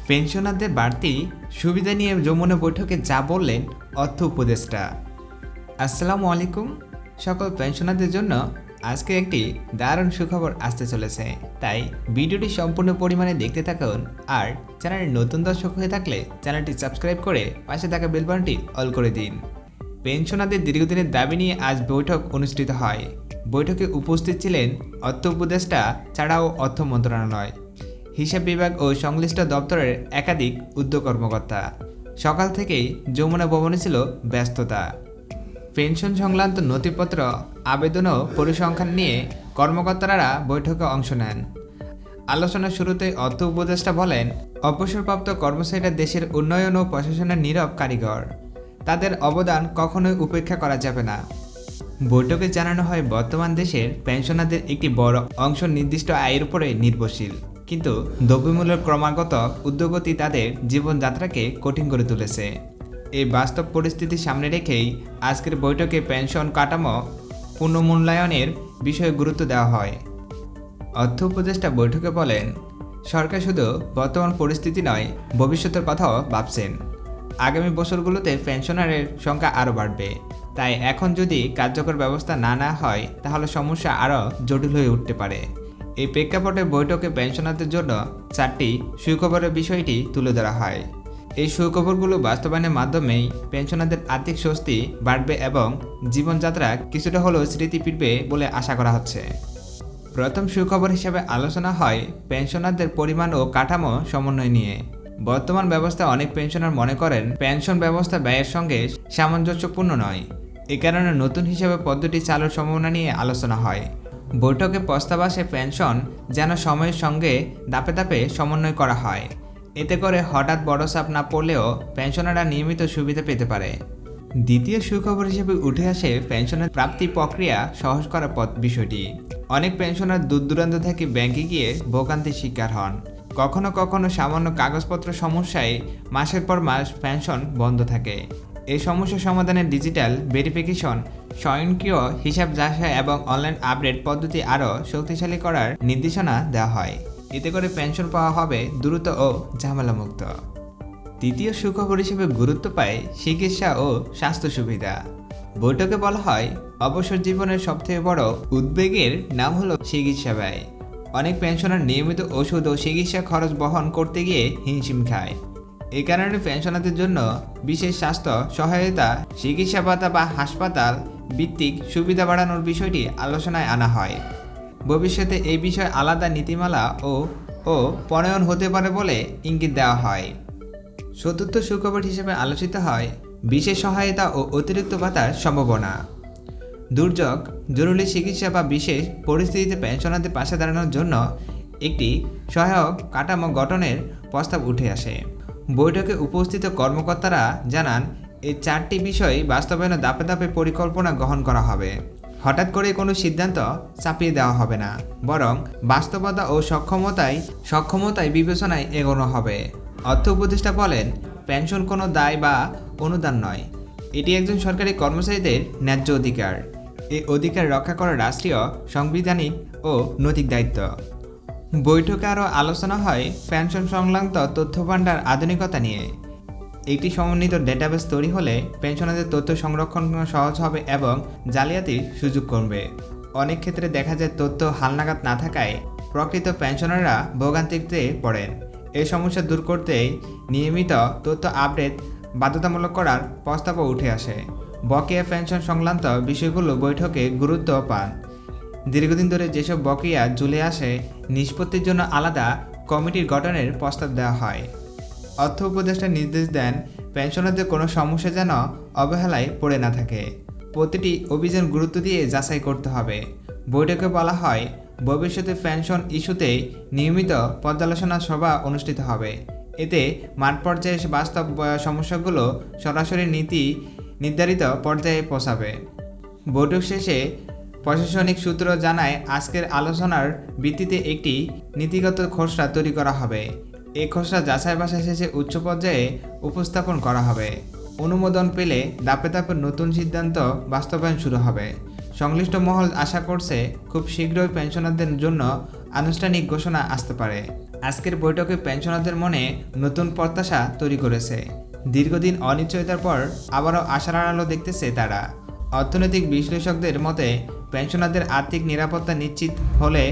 পেনশনারদের বাড়তি সুবিধা নিয়ে যমুনা বৈঠকে যা বললেন অর্থ উপদেষ্টা। আসসালামু আলাইকুম। সকল পেনশনারদের জন্য আজকে একটি দারুণ সুখবর আসতে চলেছে, তাই ভিডিওটি সম্পূর্ণ পরিমাণে দেখতে থাকুন। আর চ্যানেলের নতুন দর্শক হয়ে থাকলে চ্যানেলটি সাবস্ক্রাইব করে পাশে থাকা বেল বাটনটি অল করে দিন। পেনশনারদের দীর্ঘদিনের দাবি নিয়ে আজ বৈঠক অনুষ্ঠিত হয়। বৈঠকে উপস্থিত ছিলেন অর্থ উপদেষ্টা ছাড়াও অর্থ মন্ত্রণালয়, হিসাব বিভাগ ও সংশ্লিষ্ট দপ্তরের একাধিক উদ্যোগ কর্মকর্তা। সকাল থেকেই যমুনা ভবনে ছিল ব্যস্ততা। পেনশন সংক্রান্ত নথিপত্র, আবেদন ও পরিসংখ্যান নিয়ে কর্মকর্তারা বৈঠকে অংশ নেন। আলোচনার শুরুতে অর্থ উপদেষ্টা বলেন, অবসরপ্রাপ্ত কর্মচারীরা দেশের উন্নয়ন ও প্রশাসনের নীরব কারিগর। তাদের অবদান কখনোই উপেক্ষা করা যাবে না। বৈঠকে জানানো হয়, বর্তমান দেশের পেনশনারদের একটি বড় অংশ নির্দিষ্ট আয়ের উপরে নির্ভরশীল, কিন্তু দ্রব্যমূল্যের ক্রমাগত ঊর্ধ্বগতি তাদের জীবনযাত্রাকে কঠিন করে তুলেছে। এই বাস্তব পরিস্থিতি সামনে রেখেই আজকের বৈঠকে পেনশন কাঠামো পুনর্মূল্যায়নের বিষয়ে গুরুত্ব দেওয়া হয়। অর্থ উপদেষ্টা বৈঠকে বলেন, সরকার শুধু বর্তমান পরিস্থিতি নয়, ভবিষ্যতের কথাও ভাবছেন। আগামী বছরগুলোতে পেনশনারের সংখ্যা আরও বাড়বে, তাই এখন যদি কার্যকর ব্যবস্থা না নেওয়া হয় তাহলে সমস্যা আরও জটিল হয়ে উঠতে পারে। এই প্রেক্ষাপটে বৈঠকে পেনশনারদের জন্য 4টি সুখবরের বিষয়টি তুলে ধরা হয়। এই সুখবরগুলো বাস্তবায়নের মাধ্যমেই পেনশনারদের আর্থিক স্বস্তি বাড়বে এবং জীবনযাত্রা কিছুটা হলেও স্মৃতি ফিরবে বলে আশা করা হচ্ছে। প্রথম সুখবর হিসেবে আলোচনা হয় পেনশনারদের পরিমাণ ও কাঠামো সমন্বয় নিয়ে। বর্তমান ব্যবস্থায় অনেক পেনশনার মনে করেন পেনশন ব্যবস্থা ব্যয়ের সঙ্গে সামঞ্জস্যপূর্ণ নয়। এ কারণে নতুন হিসেবে পদ্ধতি চালুর সম্ভাবনা নিয়ে আলোচনা হয়। বৈঠকে প্রস্তাব আসে পেনশন যেন সময়ের সঙ্গে ধাপে ধাপে সমন্বয় করা হয়। এতে করে হঠাৎ বড় চাপ না পড়লেও পেনশনাররা নিয়মিত সুবিধা পেতে পারে। দ্বিতীয় সুখবর হিসেবে উঠে আসে পেনশনের প্রাপ্তি প্রক্রিয়া সহজ করার বিষয়টি। অনেক পেনশনার দূর দূরান্ত থেকে ব্যাংকে গিয়ে ভোগান্তির শিকার হন। কখনো কখনো সামান্য কাগজপত্র সমস্যায় মাসের পর মাস পেনশন বন্ধ থাকে। এই সমস্যা সমাধানে ডিজিটাল ভেরিফিকেশন, স্বয়ংক্রিয় হিসাব যাচাই এবং অনলাইন আপডেট পদ্ধতি আরও শক্তিশালী করার নির্দেশনা দেওয়া হয়। এতে করে পেনশন পাওয়া হবে দ্রুত ও ঝামেলামুক্ত। তৃতীয় সুখবর হিসেবে গুরুত্ব পায় চিকিৎসা ও স্বাস্থ্য সুবিধা। বৈঠকে বলা হয়, অবসর জীবনের সবথেকে বড় উদ্বেগের নাম হলো চিকিৎসা ব্যয়। অনেক পেনশনার নিয়মিত ওষুধ ও চিকিৎসা খরচ বহন করতে গিয়ে হিমশিম খায়। এই কারণে পেনশনারদের জন্য বিশেষ স্বাস্থ্য সহায়তা, চিকিৎসা ভাতা বা হাসপাতাল ভিত্তিক সুবিধা বাড়ানোর বিষয়টি আলোচনায় আনা হয়। ভবিষ্যতে এই বিষয়ে আলাদা নীতিমালা ও প্রণয়ন হতে পারে বলে ইঙ্গিত দেওয়া হয়। চতুর্থ সুখবর হিসেবে আলোচিত হয় বিশেষ সহায়তা ও অতিরিক্ত ভাতার সম্ভাবনা। দুর্যোগ, জরুরি চিকিৎসা বা বিশেষ পরিস্থিতিতে পেনশনারদের পাশে দাঁড়ানোর জন্য একটি সহায়ক কাঠামো গঠনের প্রস্তাব উঠে আসে। বৈঠকে উপস্থিত কর্মকর্তারা জানান, এই 4টি বিষয় বাস্তবায়নে ধাপে ধাপে পরিকল্পনা গ্রহণ করা হবে। হঠাৎ করে কোনো সিদ্ধান্ত চাপিয়ে দেওয়া হবে না, বরং বাস্তবতা ও সক্ষমতায় বিবেচনায় এগোনো হবে। অর্থ উপদেষ্টা বলেন, পেনশন কোনো দায় বা অনুদান নয়, এটি একজন সরকারি কর্মচারীদের ন্যায্য অধিকার। এই অধিকার রক্ষা করা রাষ্ট্রীয়, সাংবিধানিক ও নৈতিক দায়িত্ব। বৈঠকে আরও আলোচনা হয় পেনশন সংক্রান্ত তথ্যভাণ্ডার আধুনিকতা নিয়ে। একটি সমন্বিত ডেটাবেস তৈরি হলে পেনশনারদের তথ্য সংরক্ষণ সহজ হবে এবং জালিয়াতির সুযোগ কমবে। অনেক ক্ষেত্রে দেখা যায় তথ্য হালনাগাদ না থাকায় প্রকৃত পেনশনাররা ভোগান্তিতে পড়েন। এই সমস্যা দূর করতেই নিয়মিত তথ্য আপডেট বাধ্যতামূলক করার প্রস্তাবও উঠে আসে। বকেয়া পেনশন সংক্রান্ত বিষয়গুলো বৈঠকে গুরুত্ব পান। দীর্ঘদিন ধরে যেসব বকেয়া ঝুলে আসে, নিষ্পত্তির জন্য আলাদা কমিটির গঠনের প্রস্তাব দেওয়া হয়। অর্থ উপদেষ্টা নির্দেশ দেন, পেনশনারদের কোনো সমস্যা যেন অবহেলায় পড়ে না থাকে। প্রতিটি অভিযান গুরুত্ব দিয়ে যাচাই করতে হবে। বৈঠকে বলা হয়, ভবিষ্যতে পেনশন ইস্যুতে নিয়মিত পর্যালোচনা সভা অনুষ্ঠিত হবে। এতে মাঠ পর্যায়ে বাস্তব সমস্যাগুলো সরাসরি নীতি নির্ধারিত পর্যায়ে পৌঁছাবে। বৈঠক শেষে প্রশাসনিক সূত্র জানায়, আজকের আলোচনার ভিত্তিতে একটি নীতিগত খসড়া তৈরি করা হবে। এই খসড়া যাচাই বাছাই শেষে উচ্চ পর্যায়ে উপস্থাপন করা হবে। অনুমোদন পেলে ধাপে ধাপে নতুন সিদ্ধান্ত বাস্তবায়ন শুরু হবে। সংশ্লিষ্ট মহল আশা করছে খুব শীঘ্রই পেনশনারদের জন্য আনুষ্ঠানিক ঘোষণা আসতে পারে। আজকের বৈঠকে পেনশনারদের মনে নতুন প্রত্যাশা তৈরি করেছে। দীর্ঘদিন অনিশ্চয়তার পর আবারও আশার আলো দেখতেছে তারা। অর্থনৈতিক বিশ্লেষকদের মতে পেনশনারদের আর্থিক নিরাপত্তা নিশ্চিত হলে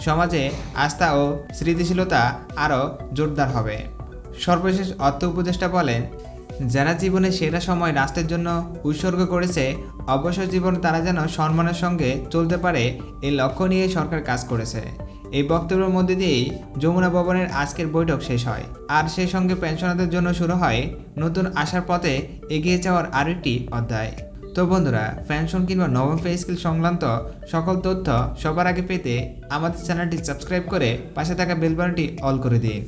সমাজে আস্থা ও স্থিতিশীলতা আরও জোরদার হবে। সর্বশেষ অর্থ উপদেষ্টা বলেন, যারা জীবনে সেরা সময় রাষ্ট্রের জন্য উৎসর্গ করেছে, অবসর জীবন তারা যেন সম্মানের সঙ্গে চলতে পারে এই লক্ষ্য নিয়ে সরকার কাজ করেছে। এই বক্তব্যের মধ্যে দিয়েই যমুনা ভবনের আজকের বৈঠক শেষ হয়, আর সেই সঙ্গে পেনশনারদের জন্য শুরু হয় নতুন আশার পথে এগিয়ে যাওয়ার আরেকটি অধ্যায়। তো বন্ধুরা, পেনশন কিংবা নবম পে স্কেল সংক্রান্ত সকল তথ্য সবার আগে পেতে আমাদের চ্যানেলটি সাবস্ক্রাইব করে পাশে থাকা বেল বাটনটি অল করে দিন।